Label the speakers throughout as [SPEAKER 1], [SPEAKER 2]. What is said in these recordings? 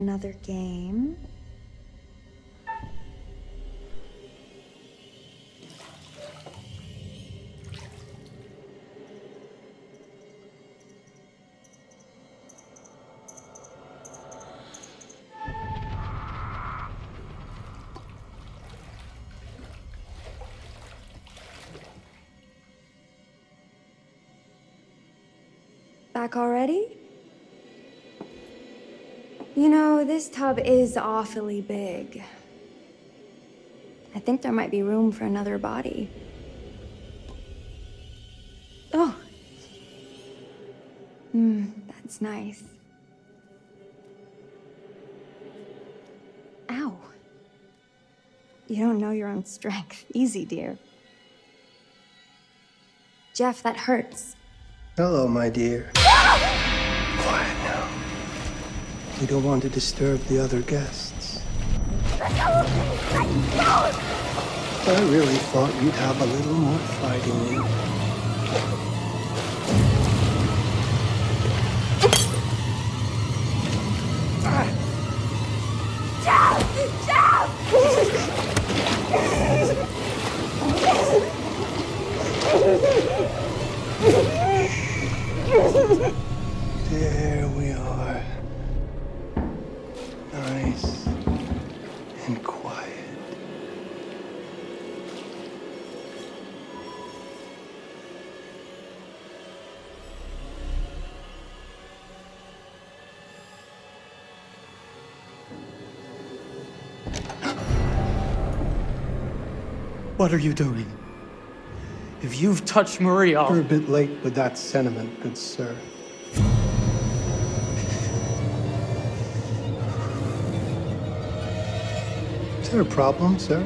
[SPEAKER 1] Another game. Back already? You know, this tub is awfully big. I think there might be room for another body. Oh. That's nice. Ow. You don't know your own strength. Easy, dear. Jeff, that hurts.
[SPEAKER 2] Hello, my dear. Quiet now. We don't want to disturb the other guests. I really thought you'd have a little more fight in you. There we are. Nice and quiet.
[SPEAKER 3] What are you doing? If you've touched Marie, I'll...
[SPEAKER 2] You're a bit late with that sentiment, good sir. Is there a problem, sir?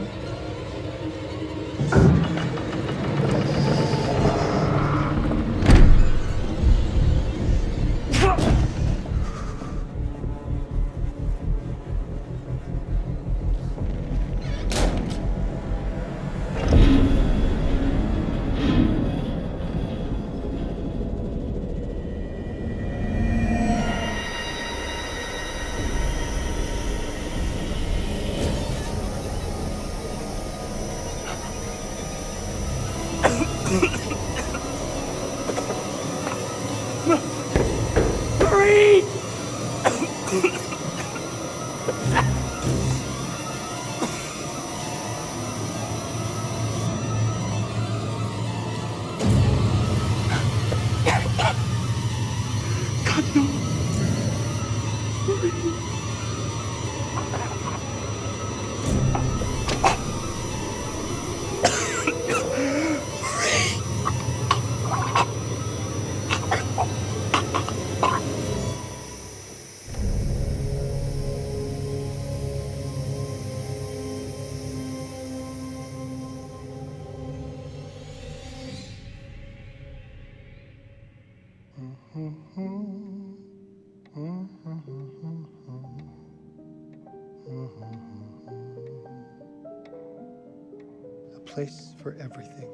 [SPEAKER 2] A place for everything.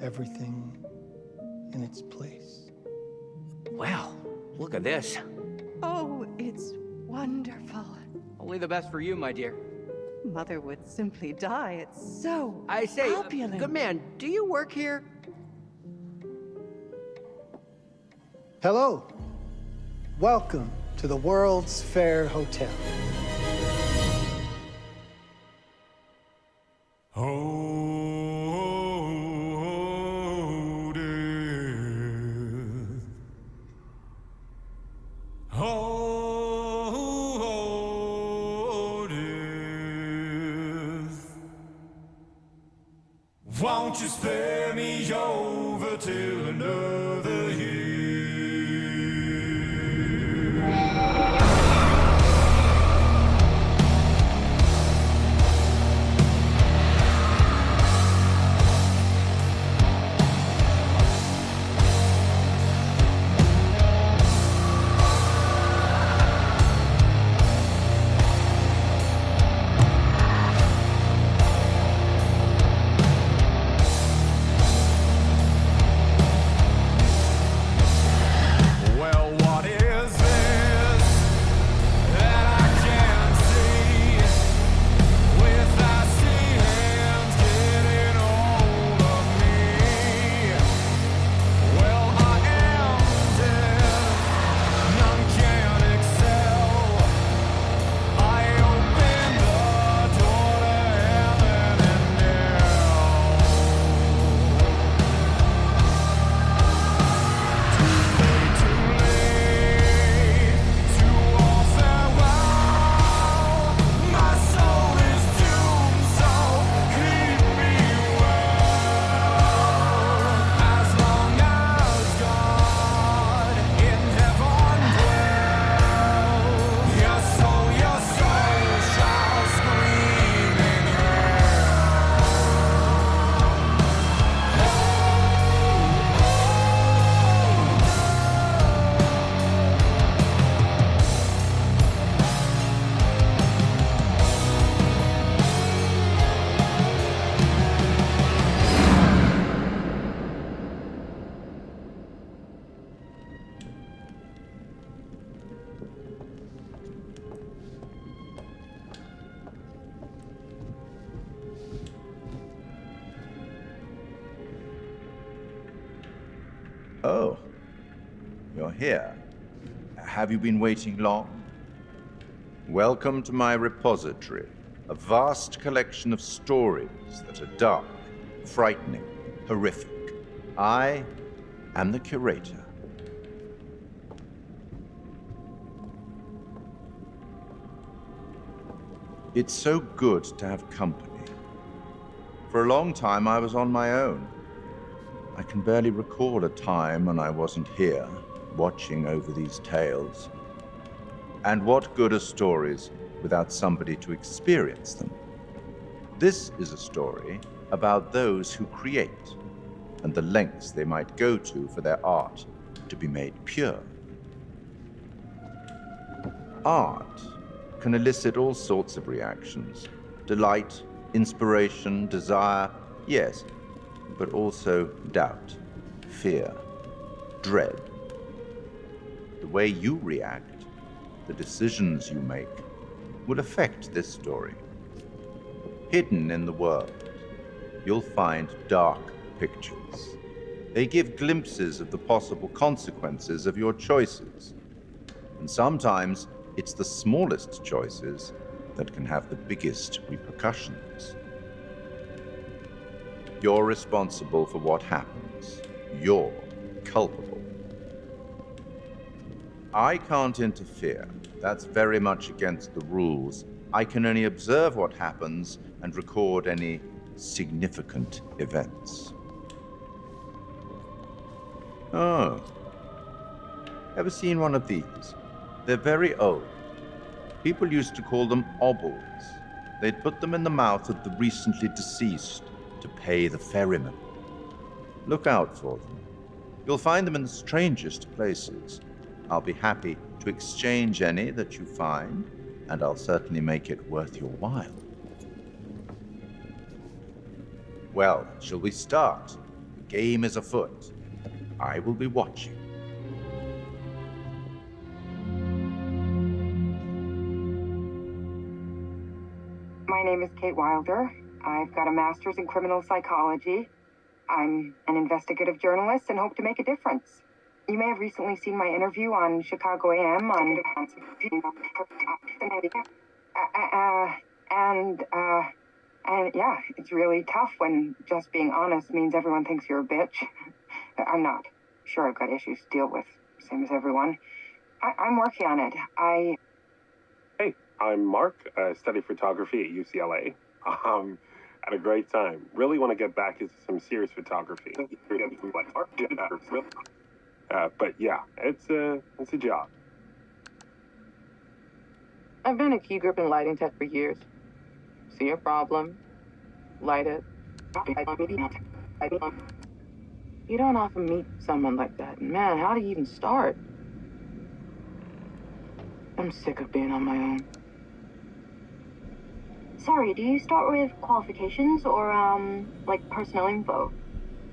[SPEAKER 2] Everything in its place.
[SPEAKER 4] Wow, look at this.
[SPEAKER 5] Oh, it's wonderful.
[SPEAKER 4] Only the best for you, my dear.
[SPEAKER 5] Mother would simply die. It's so
[SPEAKER 4] I say,
[SPEAKER 5] opulent.
[SPEAKER 4] good man, do you work here?
[SPEAKER 2] Hello. Welcome to the World's Fair Hotel.
[SPEAKER 6] Won't you spare me over till another year?
[SPEAKER 7] here. Have you been waiting long? Welcome to my repository, a vast collection of stories that are dark, frightening, horrific. I am the curator. It's so good to have company. For a long time, I was on my own. I can barely recall a time when I wasn't here, watching over these tales. And what good are stories without somebody to experience them? This is a story about those who create, and the lengths they might go to for their art to be made pure. Art can elicit all sorts of reactions. Delight, inspiration, desire, yes, but also doubt, fear, dread. The way you react, the decisions you make, will affect this story. Hidden in the world, you'll find dark pictures. They give glimpses of the possible consequences of your choices. And sometimes it's the smallest choices that can have the biggest repercussions. You're responsible for what happens. You're culpable. I can't interfere. That's very much against the rules. I can only observe what happens and record any significant events. Oh. Ever seen one of these? They're very old. People used to call them obols. They'd put them in the mouth of the recently deceased to pay the ferryman. Look out for them. You'll find them in the strangest places. I'll be happy to exchange any that you find, and I'll certainly make it worth your while. Well, shall we start? The game is afoot. I will be watching.
[SPEAKER 8] My name is Kate Wilder. I've got a master's in criminal psychology. I'm an investigative journalist and hope to make a difference. You may have recently seen my interview on Chicago AM on... And yeah, it's really tough when just being honest means everyone thinks you're a bitch. I'm not. Sure, I've got issues to deal with, same as everyone. I'm working on it.
[SPEAKER 9] Hey, I'm Mark. I study photography at UCLA. Had a great time. Really want to get back into some serious photography. But yeah, it's a job.
[SPEAKER 10] I've been a key grip and lighting tech for years. See a problem, light it. You don't often meet someone like that. Man, how do you even start? I'm sick of being on my own.
[SPEAKER 1] Sorry, do you start with qualifications or, like personnel info?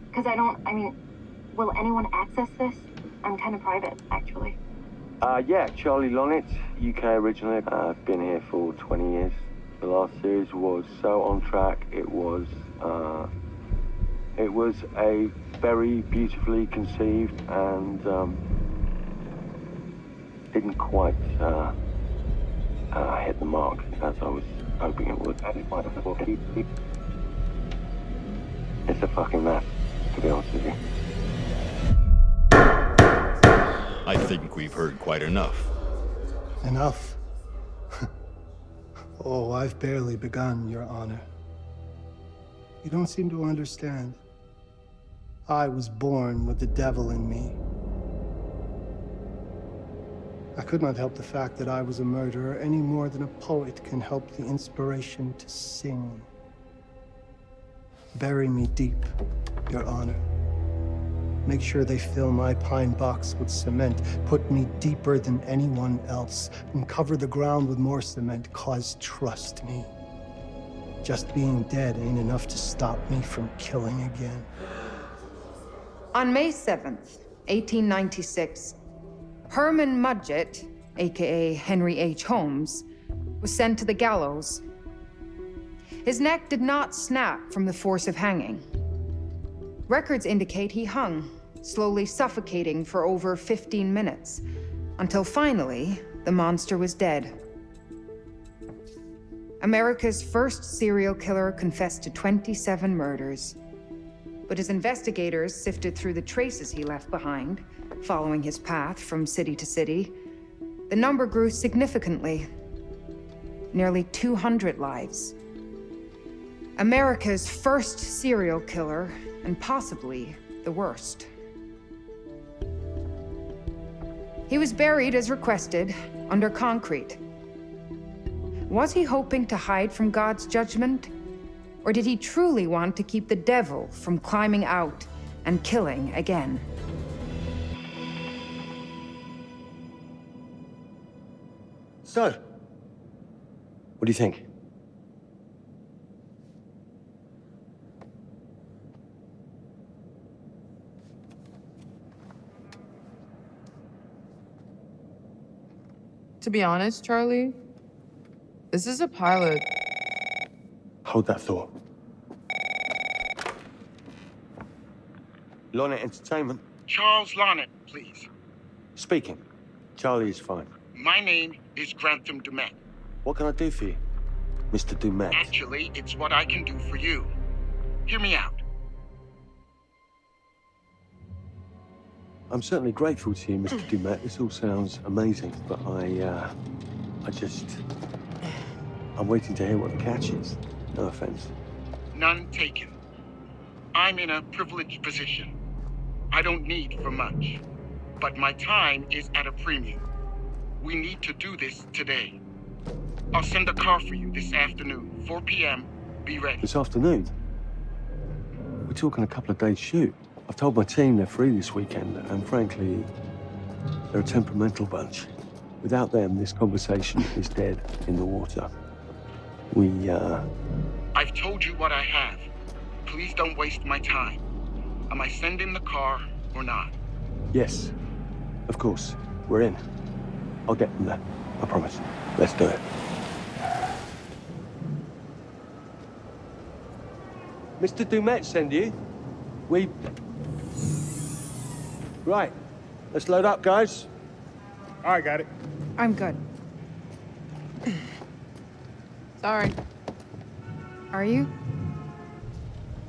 [SPEAKER 1] Because will anyone access this? I'm kind of private, actually.
[SPEAKER 11] Yeah, Charlie Lonitz, UK originally. I've been here for 20 years. The last series was so on track. It was a very beautifully conceived and didn't quite hit the mark as I was hoping it would. It's a fucking mess, to be honest with you.
[SPEAKER 12] I think we've heard quite enough.
[SPEAKER 2] Enough? Oh, I've barely begun, Your Honor. You don't seem to understand. I was born with the devil in me. I could not help the fact that I was a murderer any more than a poet can help the inspiration to sing. Bury me deep, Your Honor. Make sure they fill my pine box with cement. Put me deeper than anyone else. And cover the ground with more cement, 'cause trust me, just being dead ain't enough to stop me from killing again.
[SPEAKER 13] On May 7th, 1896, Herman Mudgett, aka Henry H. Holmes, was sent to the gallows. His neck did not snap from the force of hanging. Records indicate he hung slowly suffocating for over 15 minutes, until finally, the monster was dead. America's first serial killer confessed to 27 murders. But as investigators sifted through the traces he left behind, following his path from city to city, the number grew significantly. Nearly 200 lives. America's first serial killer, and possibly the worst. He was buried as requested, under concrete. Was he hoping to hide from God's judgment? Or did he truly want to keep the devil from climbing out and killing again?
[SPEAKER 11] So, what do you think?
[SPEAKER 10] To be honest, Charlie, this is a pilot.
[SPEAKER 11] Hold that thought. Lonnet Entertainment.
[SPEAKER 14] Charles Lonnet, please.
[SPEAKER 11] Speaking. Charlie is fine.
[SPEAKER 14] My name is Grantham Dumet.
[SPEAKER 11] What can I do for you, Mr. Dumet?
[SPEAKER 14] Actually, it's what I can do for you. Hear me out.
[SPEAKER 11] I'm certainly grateful to you, Mr. Dumet. This all sounds amazing, but I'm waiting to hear what the catch is. No offense.
[SPEAKER 14] None taken. I'm in a privileged position. I don't need for much, but my time is at a premium. We need to do this today. I'll send a car for you this afternoon, 4 p.m. Be ready.
[SPEAKER 11] This afternoon? We're talking a couple of days shoot. I've told my team they're free this weekend, and frankly, they're a temperamental bunch. Without them, this conversation is dead in the water.
[SPEAKER 14] I've told you what I have. Please don't waste my time. Am I sending the car or not?
[SPEAKER 11] Yes, of course. We're in. I'll get them there. I promise. Let's do it. Mr. Dumet send you? Right. Let's load up, guys.
[SPEAKER 15] All right, got it.
[SPEAKER 13] I'm good.
[SPEAKER 10] Sorry.
[SPEAKER 13] Are you?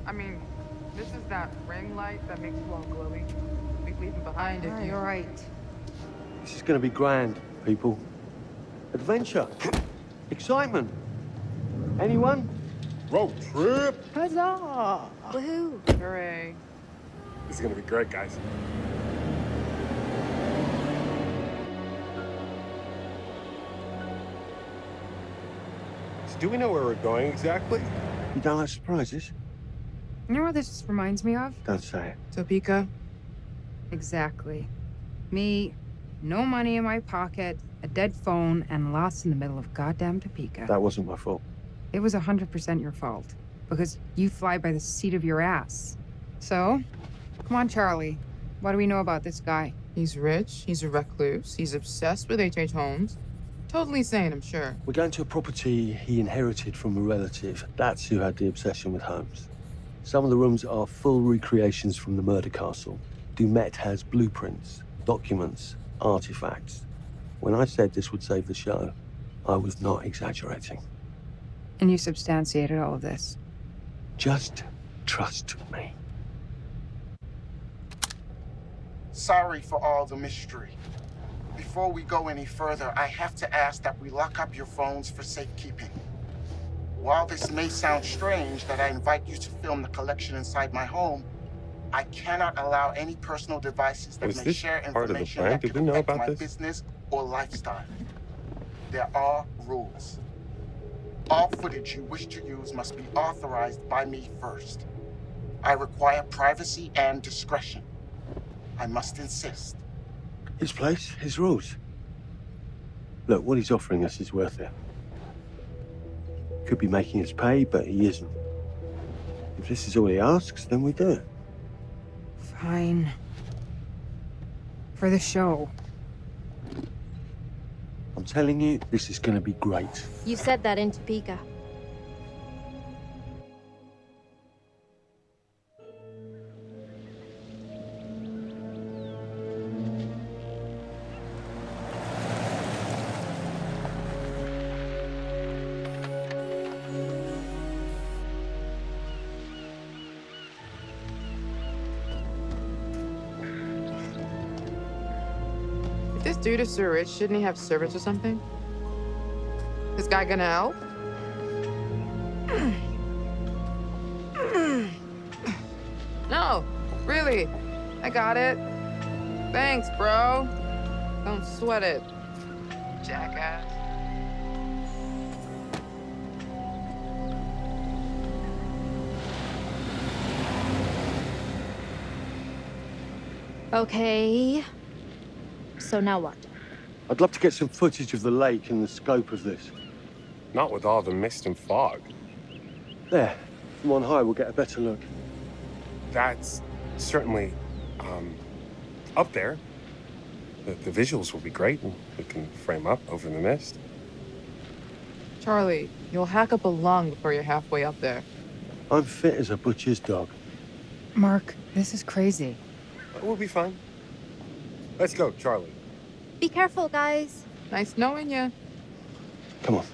[SPEAKER 10] I mean, this is that ring light that makes you all glowy. We leave it behind if you...
[SPEAKER 13] You're right.
[SPEAKER 11] This is gonna be grand, people. Adventure. Excitement. Anyone?
[SPEAKER 15] Road trip.
[SPEAKER 10] Huzzah! Woohoo! Hooray.
[SPEAKER 15] This is gonna be great, guys. So do we know where we're going exactly?
[SPEAKER 11] You don't like surprises?
[SPEAKER 13] You know what this reminds me of?
[SPEAKER 11] Don't say it.
[SPEAKER 10] Topeka?
[SPEAKER 13] Exactly. Me, no money in my pocket, a dead phone, and lost in the middle of goddamn Topeka.
[SPEAKER 11] That wasn't my fault.
[SPEAKER 13] It was 100% your fault. Because you fly by the seat of your ass. So, come on, Charlie. What do we know about this guy?
[SPEAKER 10] He's rich, he's a recluse, he's obsessed with H.H. Holmes. Totally sane, I'm sure.
[SPEAKER 11] We're going to a property he inherited from a relative. That's who had the obsession with Holmes. Some of the rooms are full recreations from the murder castle. Dumet has blueprints, documents, artifacts. When I said this would save the show, I was not exaggerating.
[SPEAKER 13] And you substantiated all of this?
[SPEAKER 11] Just trust me.
[SPEAKER 14] Sorry for all the mystery. Before we go any further, I have to ask that we lock up your phones for safekeeping. While this may sound strange that I invite you to film the collection inside my home, I cannot allow any personal devices that may share information that could affect my business or lifestyle. There are rules. All footage you wish to use must be authorized by me first. I require privacy and discretion. I must insist.
[SPEAKER 11] His place, his rules. Look, what he's offering us is worth it. Could be making us pay, but he isn't. If this is all he asks, then we do it.
[SPEAKER 13] Fine. For the show.
[SPEAKER 11] I'm telling you, this is gonna be great.
[SPEAKER 16] You said that in Topeka.
[SPEAKER 10] dude is so rich, shouldn't he have servants or something? This guy gonna help? No, really. I got it. Thanks, bro. Don't sweat it, jackass.
[SPEAKER 16] Okay. So now what?
[SPEAKER 11] I'd love to get some footage of the lake and the scope of this.
[SPEAKER 15] Not with all the mist and fog.
[SPEAKER 11] There, from on high, we'll get a better look.
[SPEAKER 15] That's certainly, up there. The visuals will be great, and we can frame up over the mist.
[SPEAKER 10] Charlie, you'll hack up a lung before you're halfway up there.
[SPEAKER 11] I'm fit as a butcher's dog.
[SPEAKER 13] Mark, this is crazy.
[SPEAKER 15] We'll be fine. Let's go, Charlie.
[SPEAKER 16] Be careful, guys.
[SPEAKER 10] Nice knowing you.
[SPEAKER 11] Come on.